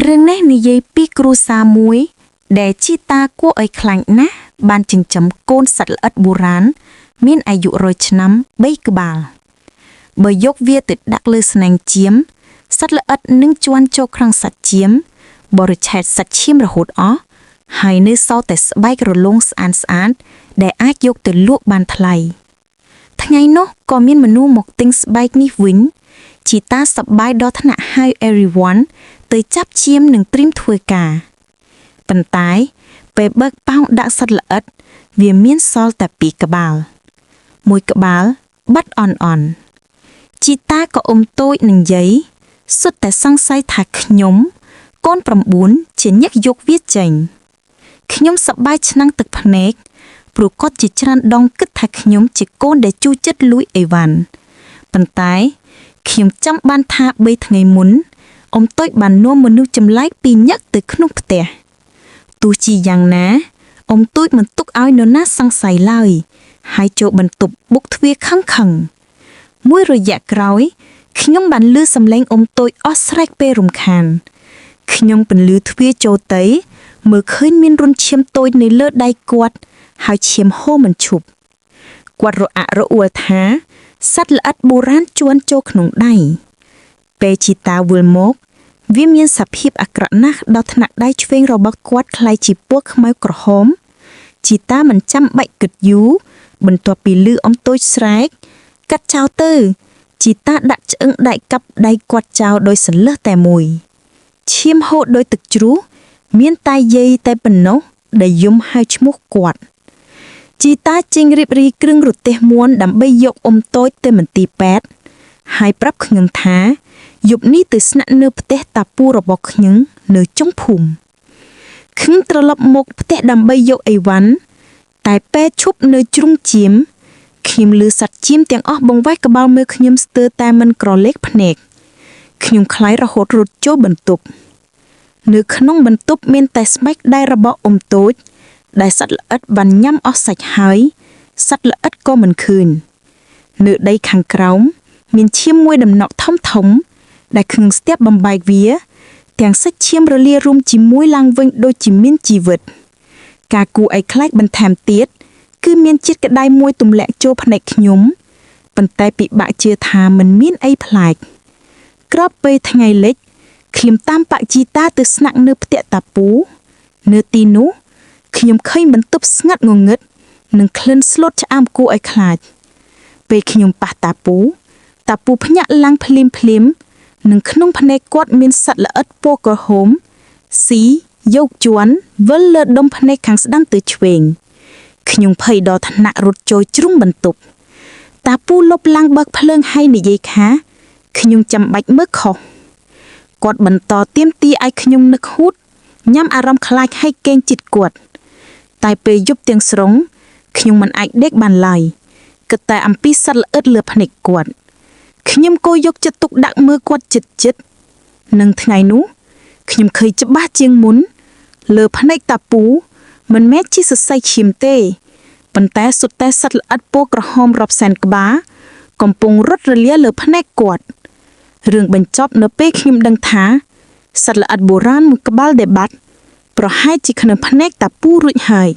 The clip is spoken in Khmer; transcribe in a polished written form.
រឿងនេះនិយាយពីគ្រួសារមួយដែលជីតាគួរឲ្យខ្លាចណាស់បានចិញ្ចឹមកូនសត្វល្អិតបុរាណមានអាយុ100ឆ្នាំ3ក្បាលបើយកវាទៅដាក់លើស្នែងចៀមសត្វល្អិតនឹងជន់ចូលក្នុងសាច់ចៀមបរិឆេទសាច់ឈាមរហូតអស់ហើយនៅសល់តែស្បែករលោងស្អាតដែលអាចយកទៅលក់បានថ្លៃថ្ងៃនោះក៏មានមនុស្សមកទិញស្បែកនេះវិញជីតាសប្បាយដល់ថ្នាក់ហៅ everyone ទៅចាប់ឈាមនិងត្រៀមធ្វើការប៉ុន្តែពេលបើកប៉ោងដាក់សត្វល្អិតវាមានសល់តែ2ក្បាលមួយក្បាលបាត់អន់ជីតាក៏អ៊ំតូចនឹងយាយសុទ្ធតែសង្ស័យថាខ្ញុំកូន9ជាញឹកយកវាចេញខ្ញុំសប្បាយឆ្នាំងទឹកភ្នែកព្រោះគាត់ជាច្រើនដងគិតថាខ្ញុំជាកូនដែលជូរចិត្តលួចអីវ៉ាន់ប៉ុន្តែខ្ញុំចាំបានថា3ថ្ងៃមុនអ៊ំតូចបាននាំមនុស្សចម្លែកពីរញឹកទៅក្នុងផ្ទះទោះជាយ៉ាងណាអ៊ំតូចមិនទុកឲ្យនរណាសង្ស័យឡើយហើយចូលបន្ទប់បុកទ្វារខឹងមួយរយៈក្រោយខ្ញុំបានឮសំឡេងអ៊ំតូចអស់ស្រែកពេលរំខានខ្ញុំពន្លឺទ្វារចូលទៅមើលឃើញមានរុនឈាមតូចនៅលើដៃគាត់ហើយឈាមហូរមិនឈប់គាត់រអាក់រអួលថាសត្វល្អិតបុរាណជួនចូលក្នុងដៃពេលជីតាវិលមកវាមានសភាពអាក្រក់ណាស់ដល់ថ្នាក់ដៃឆ្វេងរបស់គាត់คล้ายជាពណ៌ខ្មៅក្រហមជីតាមិនចាំបាច់គិតយូរបន្ទាប់ពីឮអ៊ំតូចស្រែកកាត់ចោលទៅជីតាដាក់ឆ្អឹងដៃកាប់ដៃគាត់ចោលដោយសន្លឹះតែមួយឈាមហូរដោយទឹកជ្រោះមានតែយាយតែប៉ុណ្ណោះដែលយំហៅឈ្មោះគាត់ជីតាចេញរៀបរីគ្រឿងរទេះមួនដើម្បីយកអ៊ំតូចទៅមន្ទីរពេទ្យហើយប្រាប់ខ្ញុំថាយប់នេះទៅស្នាក់នៅផ្ទះតាពូរបស់ខ្ញុំនៅចុងភូមិខ្ញុំត្រឡប់មកផ្ទះដើម្បីយកអីវ៉ាន់តែពេលឈប់នៅជ្រុងចៀមខ្ញុំលឺសត្វចៀមទាំងអស់បង្វែកក្បាលមើលខ្ញុំស្ទើរតែមិនក្រឡេកភ្នែកខ្ញុំខ្លាចរហូតរត់ចូលបន្ទប់នៅក្នុងបន្ទប់មានតែស្បែកដៃរបស់អ៊ំតូចដែលសត្វល្អិតបានញ៉ាំអស់សាច់ហើយសត្វល្អិតក៏មិនឃើញនៅដីខាងក្រោមមានឈាមមួយដំណក់ធំដែលខ្ញុំស្ទាបបំបែកវាទាំងសាច់ឈាមរលារួមជាមួយឡើងវិញដូចជាមានជីវិតការគួរឲ្យខ្លាចបន្ថែមទៀតគឺមានជាតិក្តៅមួយទម្លាក់ចូលភ្នែកខ្ញុំប៉ុន្តែពិបាកជឿថាមិនមានអីប្លែកក្រោយពេលថ្ងៃលិចខ្ញុំតាមប៉ាក់ជីតាទៅស្នាក់នៅផ្ទះតាពូនៅទីនោះខ្ញុំឃើញបន្ទប់ស្ងាត់ងងឹតនិងក្លិនស្លុតឆ្អាបគួរឲ្យខ្លាចពេលខ្ញុំប៉ះតាពូភ្ញាក់ឡើងភ្លាមនិងក្នុងភ្នែកគាត់មានសត្វល្អិតពណ៌ក្រហមស៊ីយកជាន់វិលលើដុំភ្នែកខាងស្ដាំទៅឆ្វេងខ្ញុំភ័យដល់ថ្នាក់រត់ចូលជ្រុងបន្ទប់តាពូលុបឡើងបើកភ្លើងហើយនិយាយថាខ្ញុំចាំបាច់មើលខុសគាត់បន្តទាមទារឲ្យខ្ញុំនឹកហួតញ៉ាំអារម្មណ៍ខ្លាចឲ្យគេងជិតគាត់តែពេលយប់ទាំងស្រុងខ្ញុំមិនអាចដេកបានឡើយគិតតែអំពីសត្វល្អិតលើភ្នែកគាត់ខ្ញុំក៏យកចិត្តទុកដាក់មើលគាត់ជិតនិងថ្ងៃនោះខ្ញុំឃើញច្បាស់ជាងមុនលើភ្នែកតាពូមិនមែនជាសរសៃឈាមទេប៉ុន្តែសុទ្ធតែសត្វល្អិតពណ៌ក្រហមរាប់សែនក្បាលកំពុងរត់រលាលើភ្នែកគាត់រឿងបញ្ចប់នៅពេលខ្ញុំដឹងថាសត្វល្អិតបុរាណមួយក្បាលដែលបាត់ប្រហែលជាក្នុងភ្នែកតាពូរួចហើយ